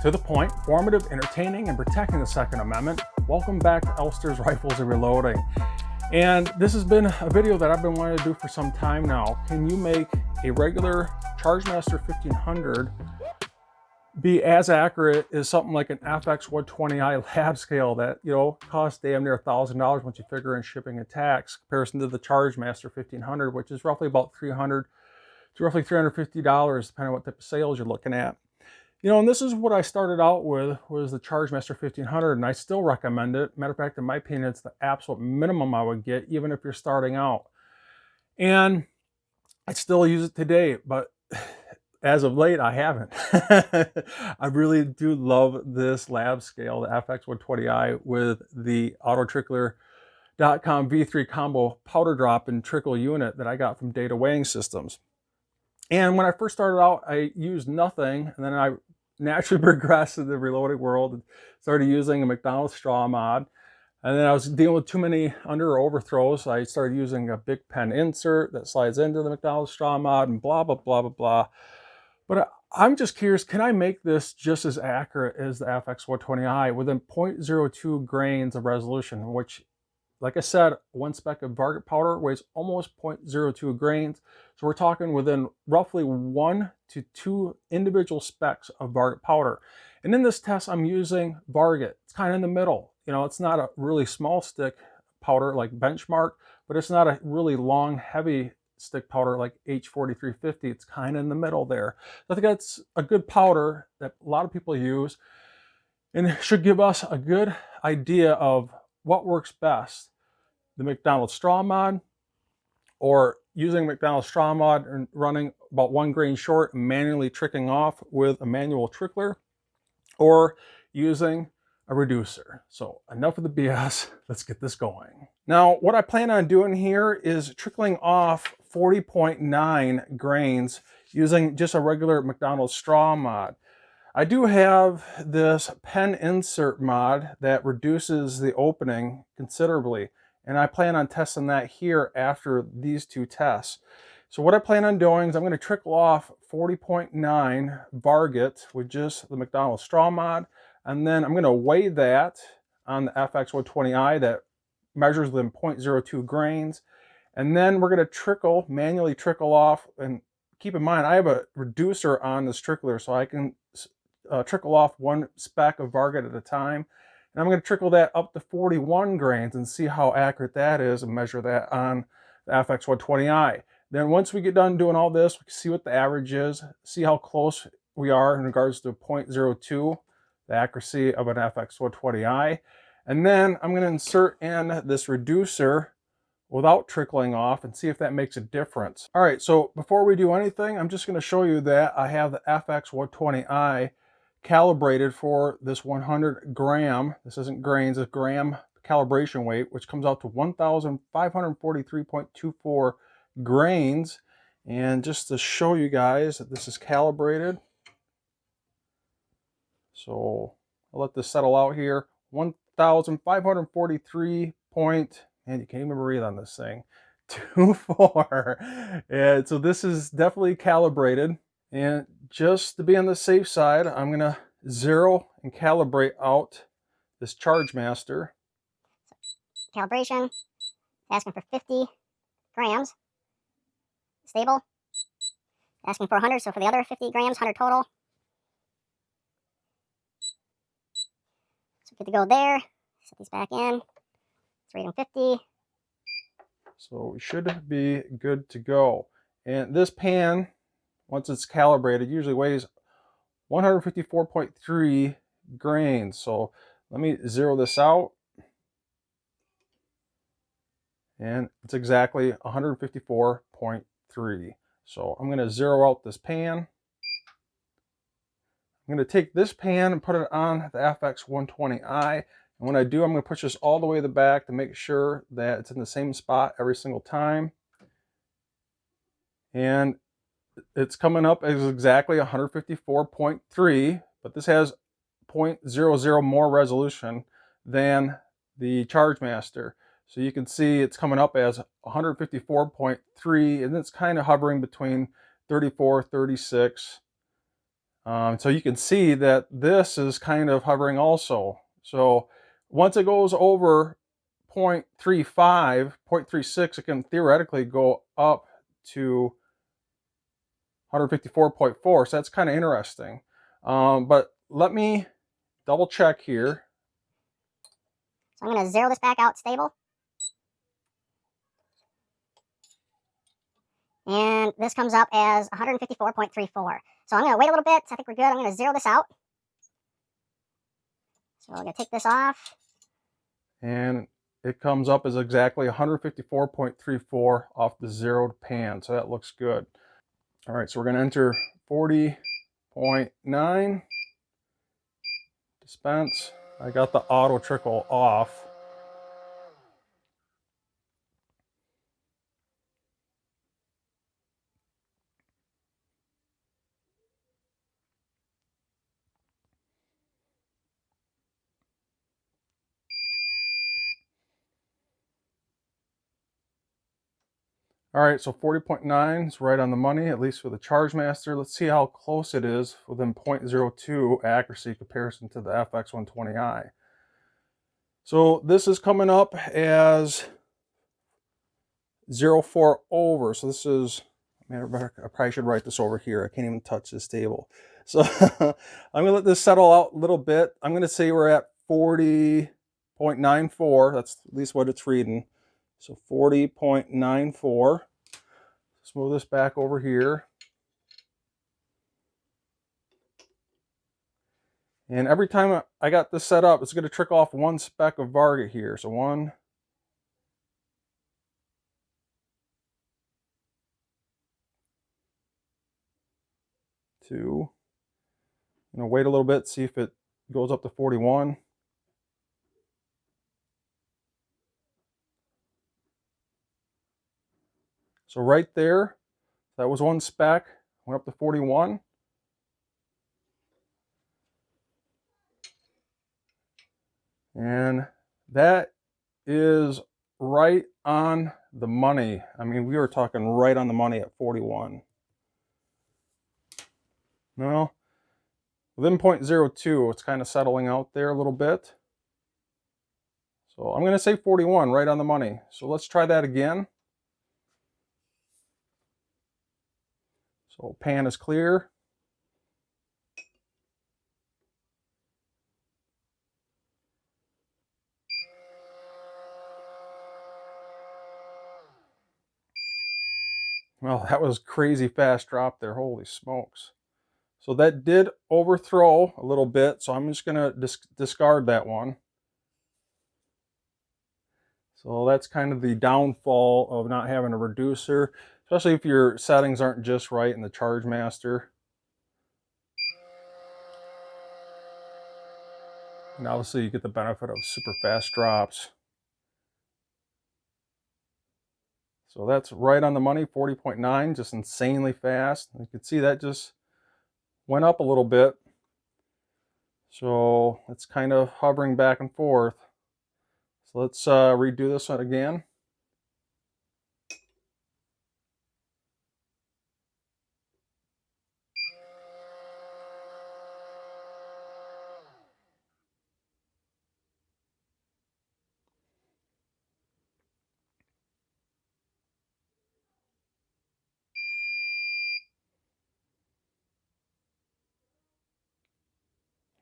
To the point, formative, entertaining, and protecting the Second Amendment. Welcome back to Elster's Rifles and Reloading. And this has been a video that I've been wanting to do for some time now. Can you make a regular CHARGEMASTER 1500 be as accurate as something like an FX120i lab scale that, you know, costs damn near $1,000 once you figure in shipping and tax, comparison to the CHARGEMASTER 1500, which is roughly about $300 to roughly $350, depending on what type of sales you're looking at. You know, and this is what I started out with, was the CHARGEMASTER 1500, and I still recommend it. Matter of fact, in my opinion, it's the absolute minimum I would get, even if you're starting out. And I still use it today, but as of late, I haven't. I really do love this lab scale, the FX120i, with the autotrickler.com V3 combo powder drop and trickle unit that I got from Data Weighing Systems. And when I first started out, I used nothing, and then I naturally progressed in the reloading world and started using a McDonald straw mod. And then I was dealing with too many under or overthrows, so I started using a big pen insert that slides into the McDonald straw mod and blah, blah, blah, blah, blah. But I'm just curious, can I make this just as accurate as the FX120i within 0.02 grains of resolution, which, like I said, one speck of varget powder weighs almost 0.02 grains. So we're talking within roughly 1 to 2 individual specks of varget powder. And in this test, I'm using varget. It's kind of in the middle. You know, it's not a really small stick powder like Benchmark, but it's not a really long, heavy stick powder like H4350. It's kind of in the middle there. So I think that's a good powder that a lot of people use, and it should give us a good idea of what works best. The McDonald straw mod, or using McDonald straw mod and running about 1 grain short and manually tricking off with a manual trickler, or using a reducer. So enough of the BS, let's get this going. Now, what I plan on doing here is trickling off 40.9 grains using just a regular McDonald straw mod. I do have this pen insert mod that reduces the opening considerably, and I plan on testing that here after these two tests. So what I plan on doing is I'm going to trickle off 40.9 varget with just the McDonald straw mod, and then I'm going to weigh that on the FX120i that measures them 0.02 grains, and then we're going to manually trickle off. And keep in mind, I have a reducer on this trickler, so I can trickle off 1 speck of varget at a time. And I'm going to trickle that up to 41 grains and see how accurate that is and measure that on the FX120i. Then once we get done doing all this, we can see what the average is, see how close we are in regards to 0.02, the accuracy of an FX120i. And then I'm going to insert in this reducer without trickling off and see if that makes a difference. All right, so before we do anything, I'm just going to show you that I have the FX120i calibrated for this 100 gram, this isn't grains, it's gram calibration weight, which comes out to 1,543.24 grains. And just to show you guys that this is calibrated, so I'll let this settle out here. 1,543 point, and you can't even breathe on this thing, 24. And so this is definitely calibrated. And just to be on the safe side, I'm going to zero and calibrate out this CHARGEMASTER. Calibration, asking for 50 grams. Stable. Asking for 100, so for the other 50 grams, 100 total. So good to go there. Set these back in. Let's rate them 50. So we should be good to go. And this pan, once it's calibrated, usually weighs 154.3 grains. So let me zero this out. And it's exactly 154.3. So I'm going to zero out this pan. I'm going to take this pan and put it on the FX120i. And when I do, I'm going to push this all the way to the back to make sure that it's in the same spot every single time. And it's coming up as exactly 154.3, but this has 0.00 more resolution than the CHARGEMASTER. So you can see it's coming up as 154.3, and it's kind of hovering between 34, 36 So you can see that this is kind of hovering also. So once it goes over 0.35, 0.36, it can theoretically go up to 154.4. So that's kind of interesting. But let me double check here. So I'm going to zero this back out stable. And this comes up as 154.34. So I'm going to wait a little bit. I think we're good. I'm going to zero this out. So I'm going to take this off. And it comes up as exactly 154.34 off the zeroed pan. So that looks good. All right, so we're going to enter 40.9. Dispense. I got the auto trickle off. All right, so 40.9 is right on the money, at least for the CHARGEMASTER. Let's see how close it is within 0.02 accuracy comparison to the FX120i. So this is coming up as 0.4 over. So this is, man, I probably should write this over here. I can't even touch this table. So I'm gonna let this settle out a little bit. I'm gonna say we're at 40.94. That's at least what it's reading. So 40.94. Let's move this back over here. And every time I got this set up, it's going to trick off one speck of varget here. So 1, 2. I'm going to wait a little bit, see if it goes up to 41. So right there, that was one speck, went up to 41. And that is right on the money. I mean, we were talking right on the money at 41. Well, within 0.02, it's kind of settling out there a little bit. So I'm going to say 41, right on the money. So let's try that again. So pan is clear. Well, that was crazy fast drop there. Holy smokes. So that did overthrow a little bit. So I'm just going to discard that one. So that's kind of the downfall of not having a reducer, especially if your settings aren't just right in the CHARGEMASTER. And obviously you get the benefit of super fast drops. So that's right on the money, 40.9, just insanely fast. You can see that just went up a little bit. So it's kind of hovering back and forth. So let's redo this one again.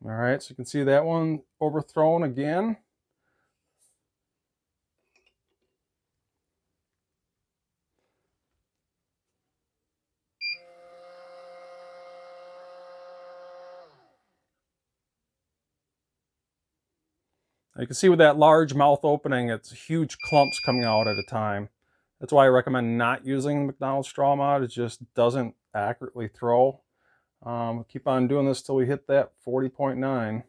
All right, so you can see that one overthrown again. You can see with that large mouth opening, it's huge clumps coming out at a time. That's why I recommend not using the McDonald straw mod. It just doesn't accurately throw. Keep on doing this till we hit that 40.9.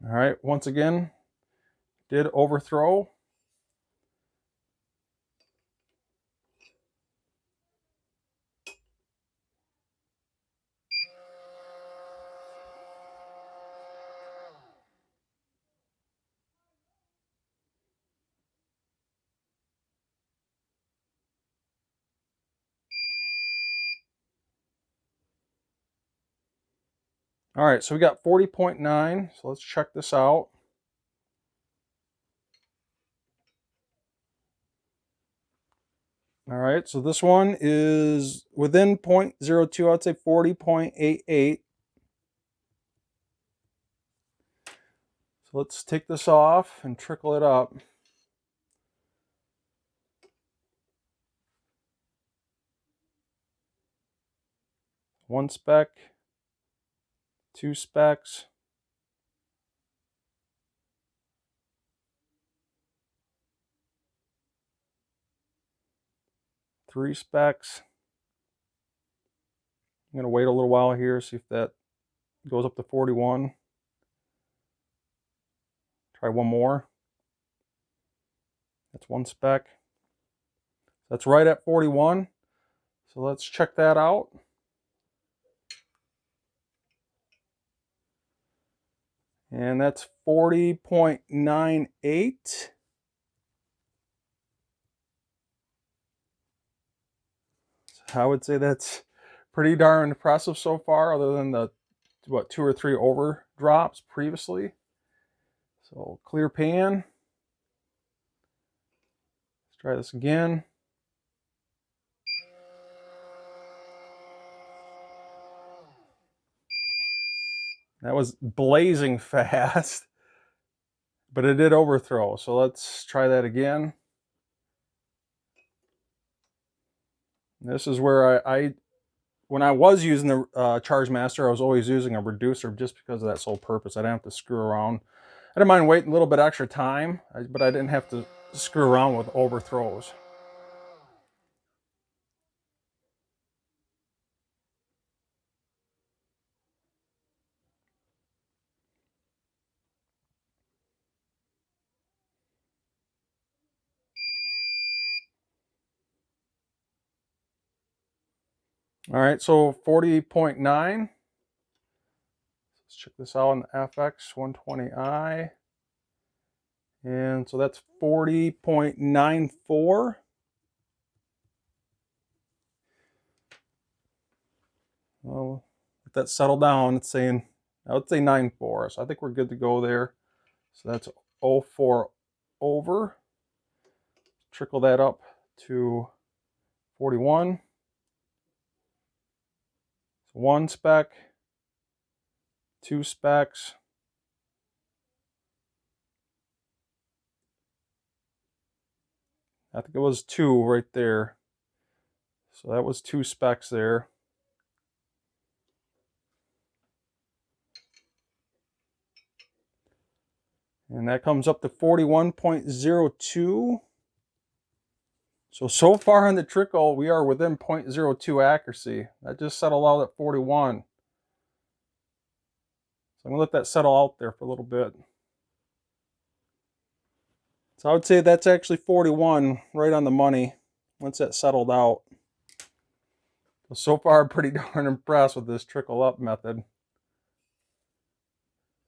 All right, once again, did overthrow. All right, so we got 40.9, so let's check this out. All right, so this one is within 0.02, I'd say 40.88. So let's take this off and trickle it up. One speck, two specks, three specks. I'm going to wait a little while here, see if that goes up to 41. Try one more. That's one speck. That's right at 41. So let's check that out. And that's 40.98. I would say that's pretty darn impressive so far, other than the, what, 2 or 3 over drops previously. So clear pan. Let's try this again. That was blazing fast, but it did overthrow. So let's try that again. This is where I when I was using the CHARGEMASTER, I was always using a reducer just because of that sole purpose. I didn't have to screw around. I didn't mind waiting a little bit extra time, but I didn't have to screw around with overthrows. All right, so 40.9. Let's check this out on the FX120i. And so that's 40.94. Well, let that settle down. It's saying, I would say 9.4. So I think we're good to go there. So that's 0.4 over. Trickle that up to 41. So one speck, two specks, I think it was 2 right there. So that was 2 specks there. And that comes up to 41.02. So far on the trickle, we are within 0.02 accuracy. That just settled out at 41. So I'm going to let that settle out there for a little bit. So I would say that's actually 41, right on the money, once that settled out. So far, I'm pretty darn impressed with this trickle up method.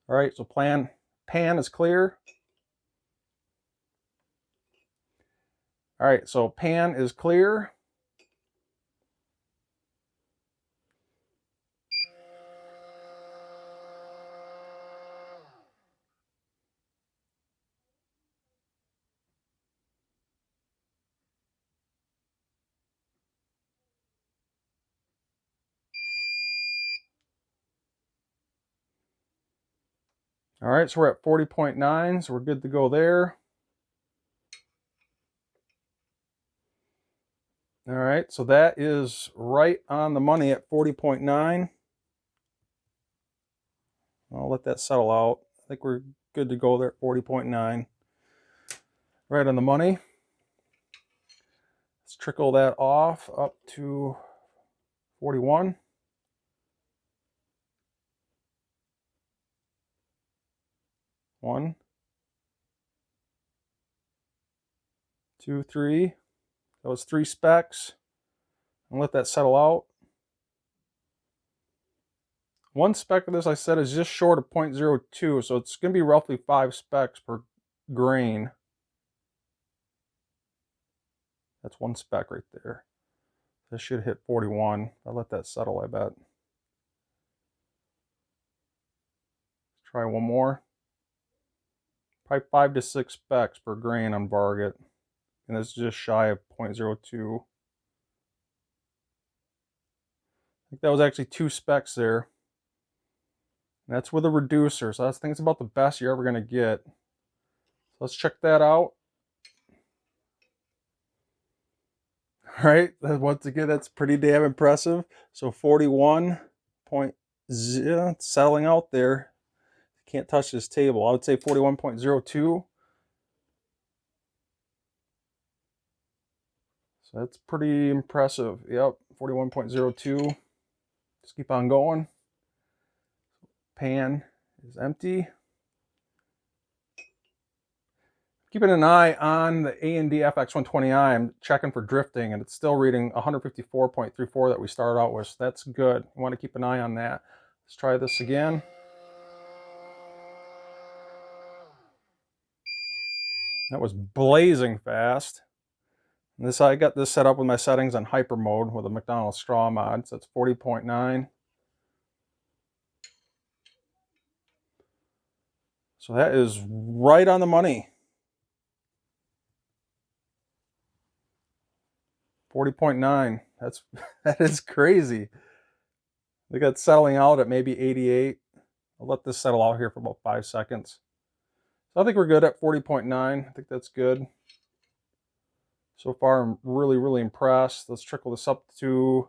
All right, so pan is clear. All right, so pan is clear. All right, so we're at 40.9, so we're good to go there. All right, so that is right on the money at 40.9. I'll let that settle out. I think we're good to go there at 40.9. Right on the money. Let's trickle that off up to 41. 1, 2, 3. That was 3 specs. And let that settle out. 1 spec of this, I said, is just short of 0.02, so it's going to be roughly 5 specs per grain. That's 1 spec right there. This should hit 41. I'll let that settle, I bet. Let's try one more. Probably 5 to 6 specs per grain on varget. And it's just shy of 0.02. I think that was actually 2 specs there. And that's with a reducer, so I think it's about the best you're ever going to get. So let's check that out. All right, once again, that's pretty damn impressive. So 41.0, it's settling out there. Can't touch this table. I would say 41.02. So that's pretty impressive. Yep, 41.02. Just keep on going. Pan is empty. Keeping an eye on the A&D FX120i, I'm checking for drifting, and it's still reading 154.34 that we started out with. So that's good. You want to keep an eye on that. Let's try this again. That was blazing fast. And this, I got this set up with my settings on hyper mode with a McDonald straw mod. So it's 40.9. So that is right on the money. 40.9. That is crazy. I think that's settling out at maybe 88. I'll let this settle out here for about 5 seconds. So I think we're good at 40.9. I think that's good. So far, I'm really, really impressed. Let's trickle this up to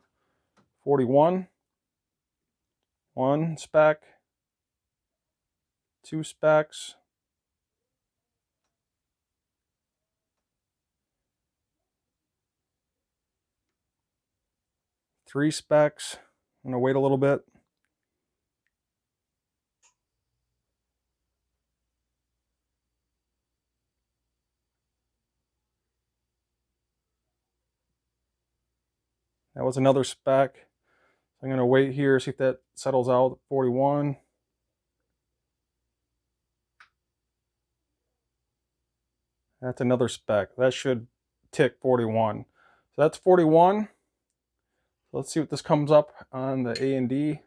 41. 1 spec. 2 specs. 3 specs. I'm gonna wait a little bit. That was another spec. I'm gonna wait here, see if that settles out at 41. That's another spec. That should tick 41. So that's 41. Let's see what this comes up on the A&D.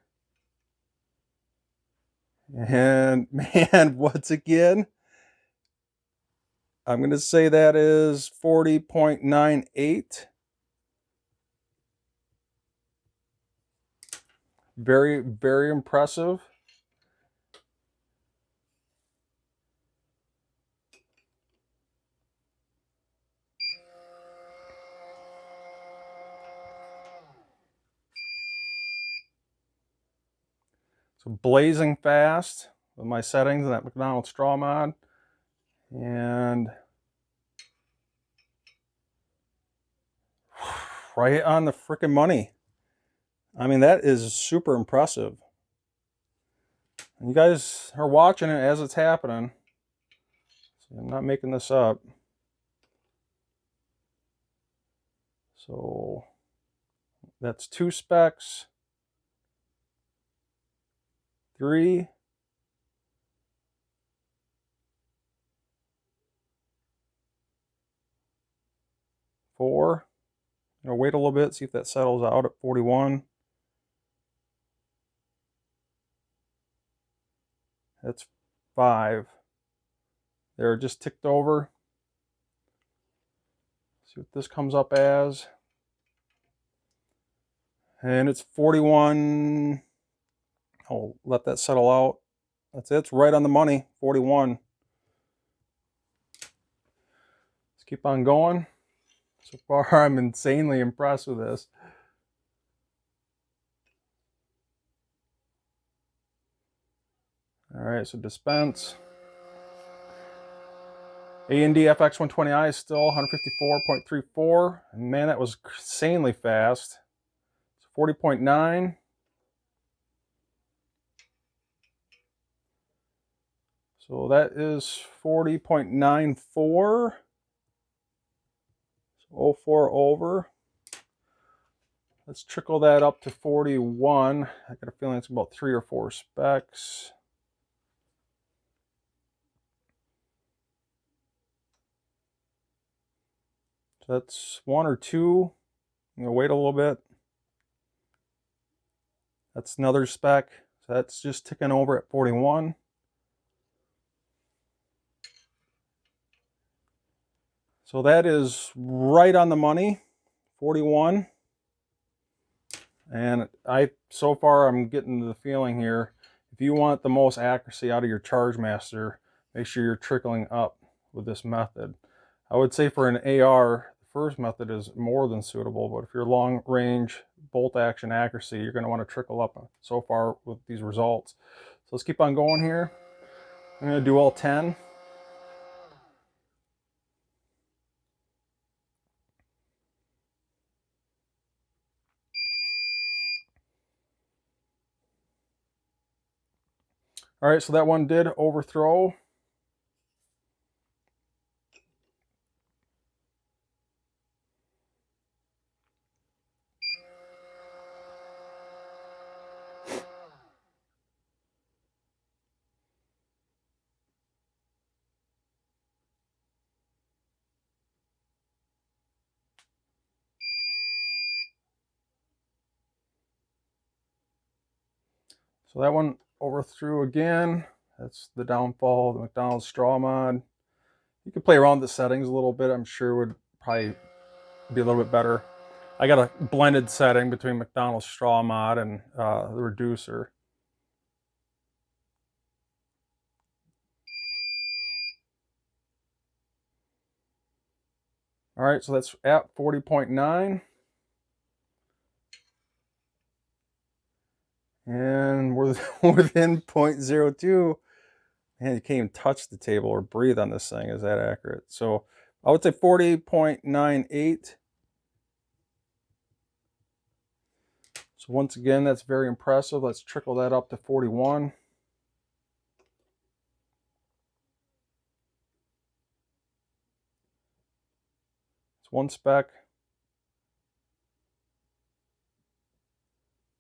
And man, once again, I'm going to say that is 40.98. Very, very impressive. So blazing fast with my settings and that McDonald straw mod. And right on the freaking money. I mean, that is super impressive. And you guys are watching it as it's happening. So I'm not making this up. So that's 2 specs. 3. 4. I'm gonna wait a little bit, see if that settles out at 41. That's 5. There, just ticked over. See what this comes up as. And it's 41. I'll let that settle out. That's it. It's right on the money, 41. Let's keep on going. So far, I'm insanely impressed with this. All right, so dispense. A&D FX120i is still 154.34. Man, that was insanely fast. It's 40.9. So that is 40.94. So 04 over. Let's trickle that up to 41. I got a feeling it's about 3 or 4 specks. So that's 1 or 2. I'm gonna wait a little bit. That's another spec. So that's just ticking over at 41. So that is right on the money, 41. And so far I'm getting the feeling here, if you want the most accuracy out of your CHARGEMASTER, make sure you're trickling up with this method. I would say for an AR, the first method is more than suitable, but if you're long range bolt action accuracy, you're going to want to trickle up so far with these results. So let's keep on going here. I'm going to do all 10. All right, so that one did overthrow. So that one overthrew again. That's the downfall of the McDonald's straw mod. You could play around with the settings a little bit. I'm sure would probably be a little bit better. I got a blended setting between McDonald's straw mod and the reducer. All right, so that's at 40.9. And we're within 0.02. Man, you can't even touch the table or breathe on this thing. Is that accurate? So I would say 40.98. So once again, that's very impressive. Let's trickle that up to 41. It's 1 spec,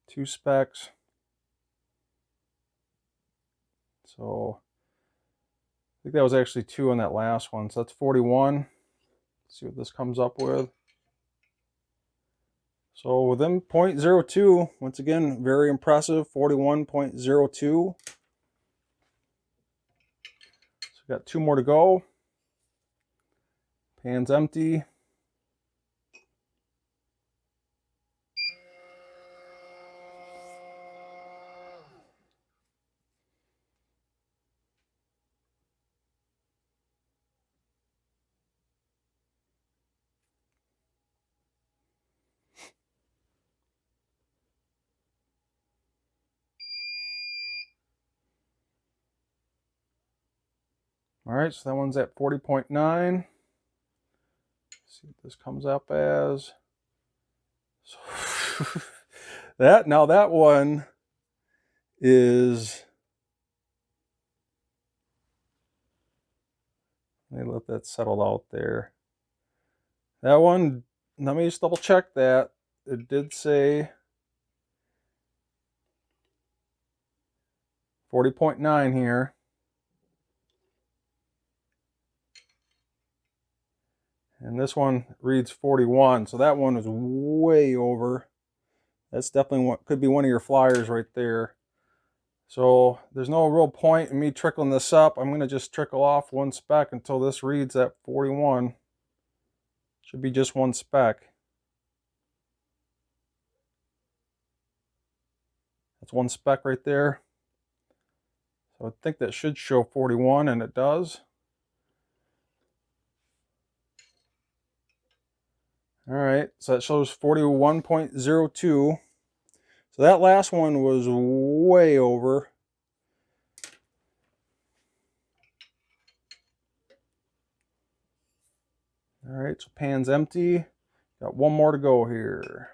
2 specs. So I think that was actually 2 on that last one. So that's 41. Let's see what this comes up with. So within 0.02, once again, very impressive, 41.02. So we've got 2 more to go. Pan's empty. All right, so that one's at 40.9. See what this comes up as. So that one is, let me let that settle out there. That one, let me just double check that. It did say 40.9 here. And this one reads 41, so that one is way over. That's definitely what could be one of your flyers right there. So there's no real point in me trickling this up. I'm going to just trickle off 1 spec until this reads at 41. Should be just 1 spec. That's 1 spec right there. So I think that should show 41, and it does. All right, so that shows 41.02. So that last one was way over. All right, so pan's empty. Got 1 more to go here.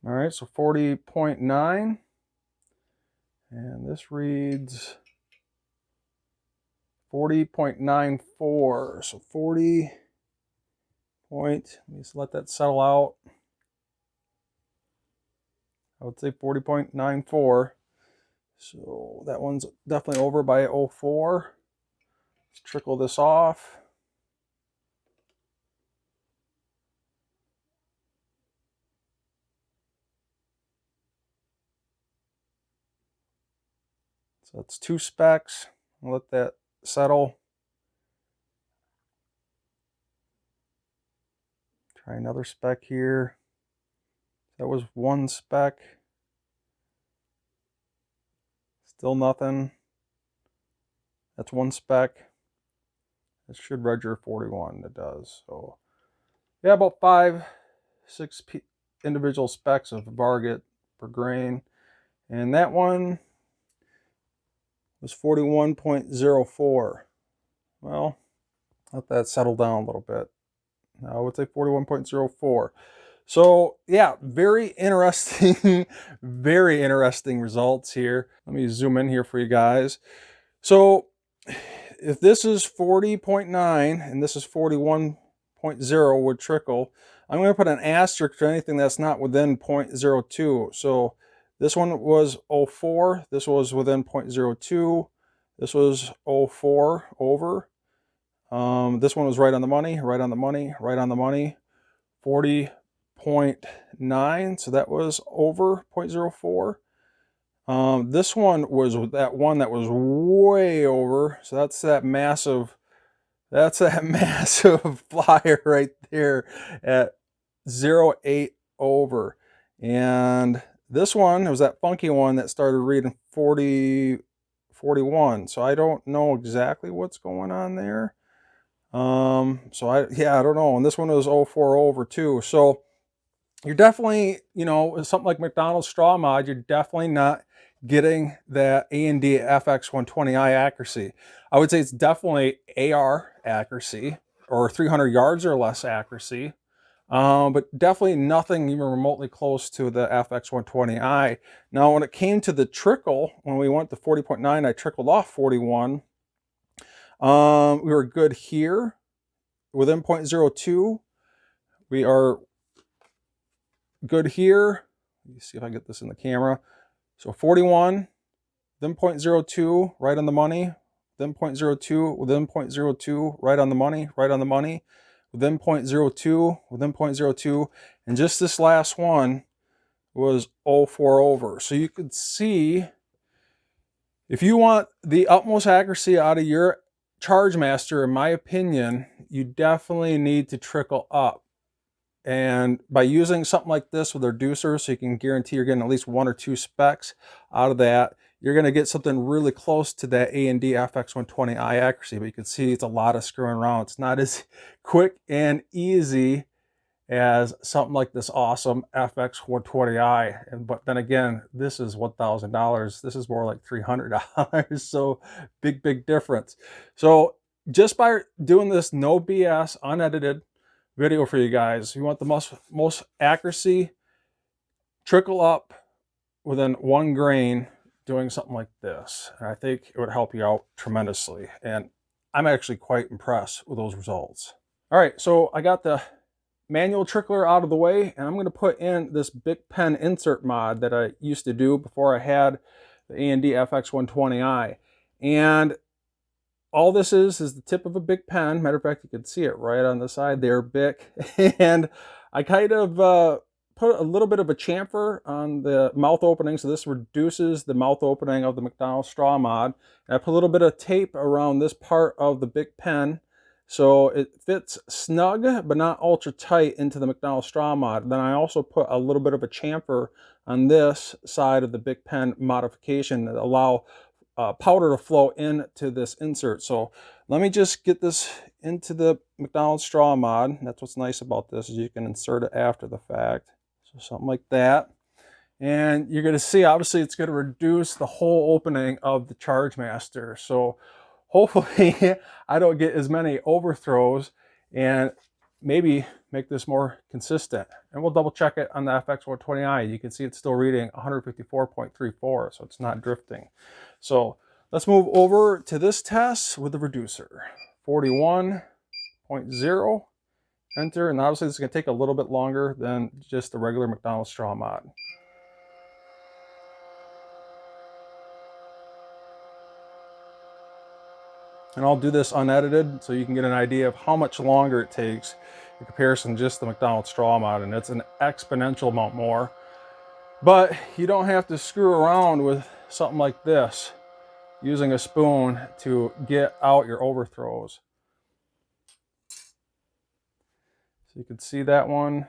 All right, so 40.9. And this reads 40.94. So 40 point, let me just let that settle out. I would say 40.94. So that one's definitely over by 0.04. Let's trickle this off. So that's 2 specks. I'll let that settle. Try another speck here. That was 1 speck. Still nothing. That's 1 speck. It should register 41. It does. So yeah, about 5, 6 individual specks of varget per grain. And that one was 41.04. Well, let that settle down a little bit. I would say 41.04. So yeah, very interesting, very interesting results here. Let me zoom in here for you guys. So if this is 40.9 and this is 41.0 with trickle, I'm going to put an asterisk to anything that's not within 0.02. So this one was 0.4, this was within 0.02, this was 0.4 over. This one was right on the money, right on the money, right on the money. 40.9, so that was over 0.04. This one was that one that was way over, so that's that massive flyer right there at 0.8 over. And this one was that funky one that started reading 41. So I don't know exactly what's going on there. So I don't know. And this one was 0.4 over too. So you're definitely, you know, something like McDonald straw mod, you're definitely not getting that A&D FX120i accuracy. I would say it's definitely AR accuracy or 300 yards or less accuracy. But definitely nothing even remotely close to the FX120i. Now, when it came to the trickle, when we went to 40.9, I trickled off 41. We were good here within 0.02. We are good here. Let me see if I get this in the camera. So 41, then 0.02, right on the money. Then 0.02, within 0.02, right on the money, right on the money. Within 0.02, within 0.02. And just this last one was 0.4 over. So you could see, if you want the utmost accuracy out of your CHARGEMASTER, in my opinion, you definitely need to trickle up. And by using something like this with a reducer, so you can guarantee you're getting at least 1 or 2 specs out of that, you're going to get something really close to that A&D FX120i accuracy. But you can see it's a lot of screwing around. It's not as quick and easy as something like this awesome FX120i. But then again, this is $1,000. This is more like $300. So big difference. So just by doing this no BS, unedited video for you guys, you want the most accuracy, trickle up within 1 grain doing something like this. And I think it would help you out tremendously. And I'm actually quite impressed with those results. All right, so I got the manual trickler out of the way, and I'm going to put in this big pen insert mod that I used to do before I had the A&D FX120i. And all this is the tip of a big pen. Matter of fact, you can see it right on the side there, Bic. And I kind of put a little bit of a chamfer on the mouth opening, so this reduces the mouth opening of the McDonald straw mod. And I put a little bit of tape around this part of the big pen, so it fits snug, but not ultra tight into the McDonald straw mod. Then I also put a little bit of a chamfer on this side of the big pen modification that allow powder to flow into this insert. So let me just get this into the McDonald straw mod. That's what's nice about this, is you can insert it after the fact. So something like that. And you're going to see, obviously, it's going to reduce the whole opening of the CHARGEMASTER. So hopefully I don't get as many overthrows. And maybe make this more consistent. And we'll double check it on the FX120i. You can see it's still reading 154.34, so it's not drifting. So let's move over to this test with the reducer. 41.0, enter, and obviously this is going to take a little bit longer than just the regular McDonald straw mod. And I'll do this unedited so you can get an idea of how much longer it takes in comparison to just the McDonald straw mod, and it's an exponential amount more. But you don't have to screw around with something like this, using a spoon to get out your overthrows. So you can see that one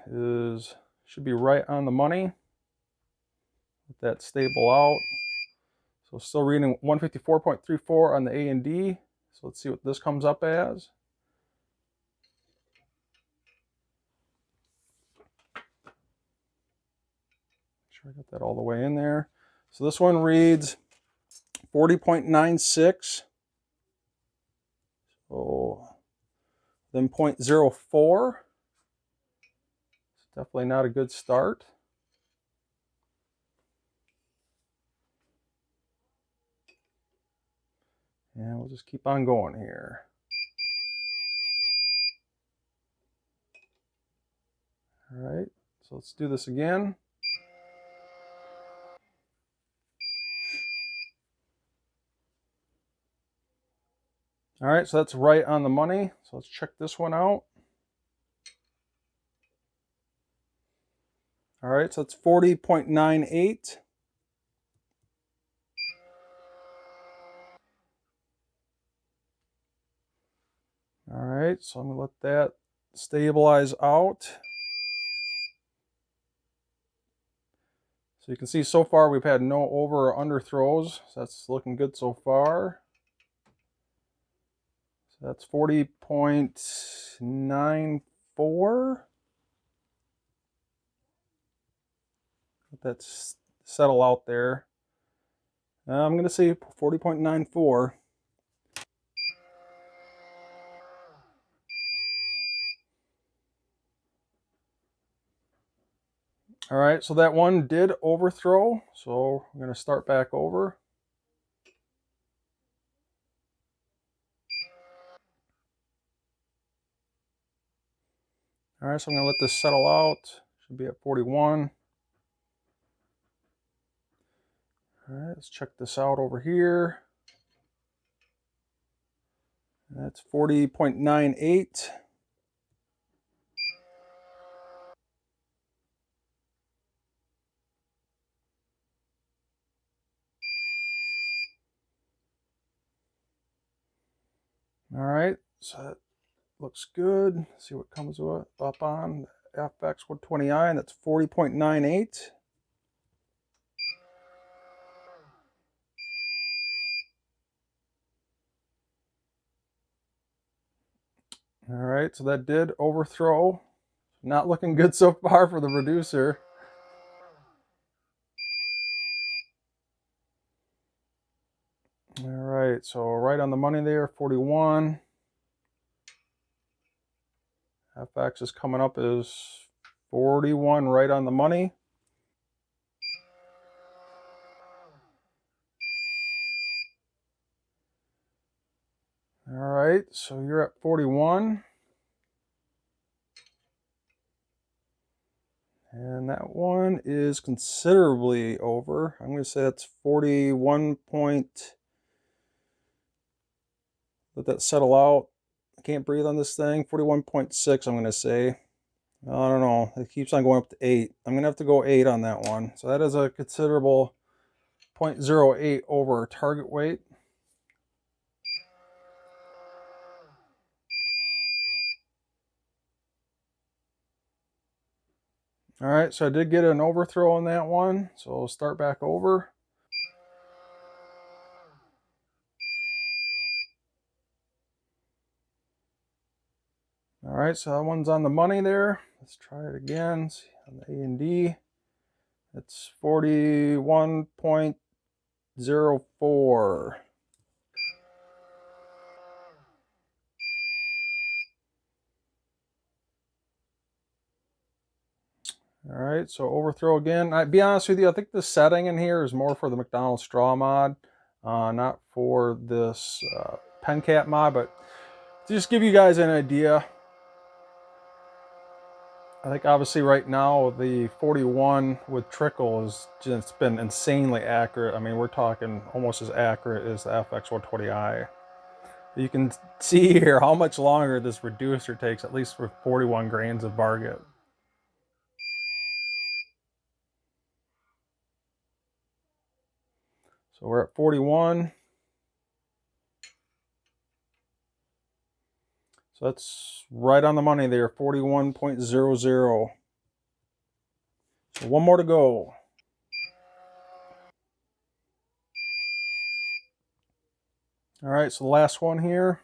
should be right on the money. Let that stable out. So still reading 154.34 on the A and D. So let's see what this comes up as. Make sure I got that all the way in there. So this one reads 40.96. So then 0.04. It's definitely not a good start. And we'll just keep on going here. All right, so let's do this again. All right, so that's right on the money. So let's check this one out. All right, so it's 40.98. All right, so I'm gonna let that stabilize out. So you can see so far we've had no over or under throws. So that's looking good so far. So that's 40.94. Let that settle out there. I'm gonna say 40.94. All right, so that one did overthrow. So I'm gonna start back over. All right, so I'm gonna let this settle out. Should be at 41. All right, let's check this out over here. That's 40.98. All right, so that looks good. Let's see what comes up on FX120i, and that's 40.98. All right, so that did overthrow. Not looking good so far for the reducer. All right, so right on the money there, 41. FX is coming up as 41, right on the money. All right, so you're at 41. And that one is considerably over. I'm going to say that's 41 point. Let that settle out. I can't breathe on this thing. 41.6, I'm going to say. I don't know. It keeps on going up to 8. I'm going to have to go 8 on that one. So that is a considerable 0.08 over target weight. All right, so I did get an overthrow on that one. So I'll start back over. All right, so that one's on the money there. Let's try it again. See, on the A and D, it's 41.04. All right, so overthrow again. I'll be honest with you, I think the setting in here is more for the McDonald straw mod, not for this pen cap mod, but to just give you guys an idea, I think obviously right now the 41 with trickle has just been insanely accurate. I mean, we're talking almost as accurate as the FX120i. You can see here how much longer this reducer takes, at least for 41 grains of varget. So we're at 41. So that's right on the money there, 41.00. So one more to go. All right, so the last one here.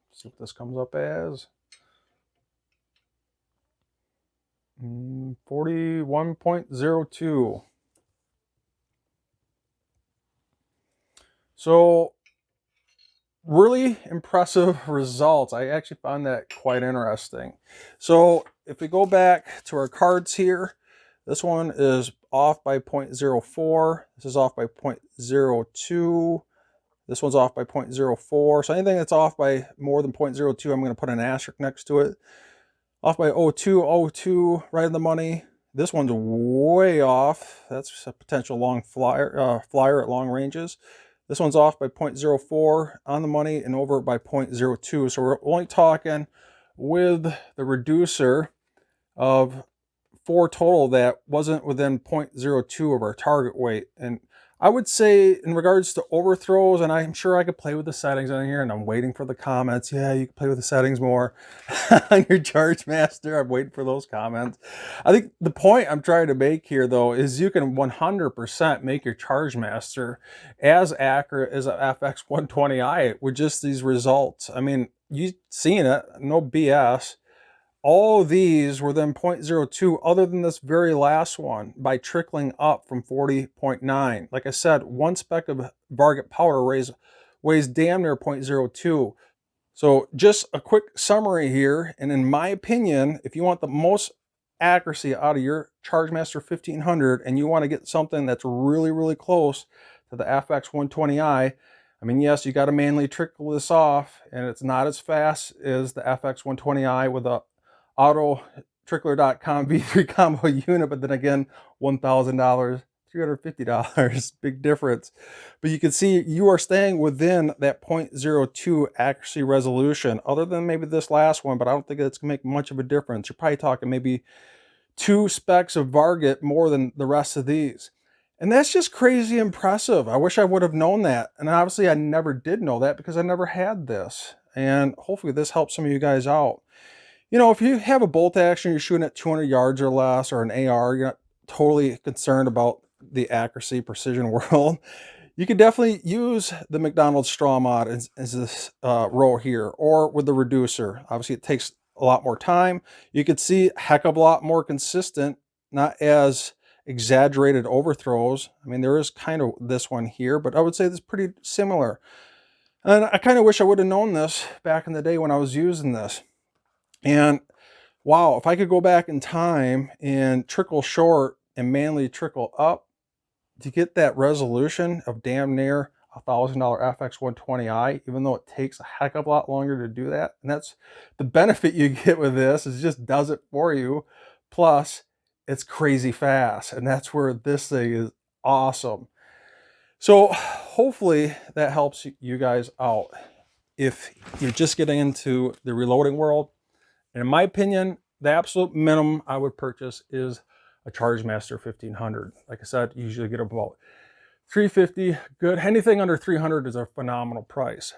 Let's see what this comes up as. 41.02. So really impressive results. I actually found that quite interesting. So if we go back to our cards here, this one is off by 0.04. This is off by 0.02. This one's off by 0.04. So anything that's off by more than 0.02, I'm going to put an asterisk next to it. Off by 0.02, right in the money. This one's way off. That's a potential long flyer at long ranges. This one's off by 0.04 on the money and over by 0.02. So we're only talking with the reducer of 4 total that wasn't within 0.02 of our target weight. And I would say in regards to overthrows, and I'm sure I could play with the settings on here, and I'm waiting for the comments. Yeah, you can play with the settings more on your CHARGEMASTER. I'm waiting for those comments. I think the point I'm trying to make here, though, is you can 100% make your CHARGEMASTER as accurate as an FX120i with just these results. I mean, you've seen it, no BS. All these were then 0.02 other than this very last one by trickling up from 40.9. Like I said, one speck of varget powder weighs damn near 0.02. So just a quick summary here. And in my opinion, if you want the most accuracy out of your CHARGEMASTER 1500 and you want to get something that's really, really close to the FX120i, I mean, yes, you got to manually trickle this off, and it's not as fast as the FX120i with a auto trickler.com V3 combo unit, but then again, $1,000, $350, big difference. But you can see you are staying within that 0.02 accuracy resolution, other than maybe this last one, but I don't think it's gonna make much of a difference. You're probably talking maybe 2 specks of varget more than the rest of these. And that's just crazy impressive. I wish I would have known that. And obviously I never did know that because I never had this. And hopefully this helps some of you guys out. You know, if you have a bolt action, you're shooting at 200 yards or less, or an AR, you're not totally concerned about the accuracy, precision world, you could definitely use the McDonald straw mod as this row here, or with the reducer. Obviously, it takes a lot more time. You could see a heck of a lot more consistent, not as exaggerated overthrows. I mean, there is kind of this one here, but I would say this is pretty similar. And I kind of wish I would have known this back in the day when I was using this. And wow, if I could go back in time and trickle short and manually trickle up to get that resolution of damn near $1,000 FX120i, even though it takes a heck of a lot longer to do that. And that's the benefit you get with this, is it just does it for you. Plus, it's crazy fast. And that's where this thing is awesome. So hopefully that helps you guys out if you're just getting into the reloading world. And in my opinion, the absolute minimum I would purchase is a CHARGEMASTER 1500. Like I said, you usually get about $350. Good. Anything under $300 is a phenomenal price.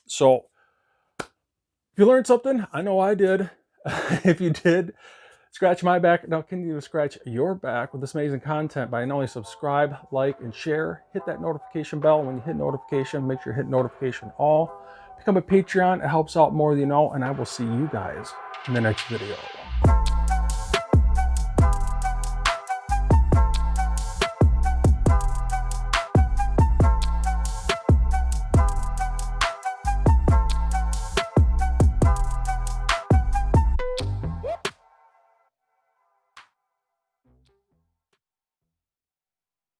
So if you learned something, I know I did. If you did, scratch my back. Now continue to scratch your back with this amazing content by not only subscribe, like, and share. Hit that notification bell. When you hit notification, make sure you hit notification all. Become a Patreon. It helps out more than you know. And I will see you guys in the next video.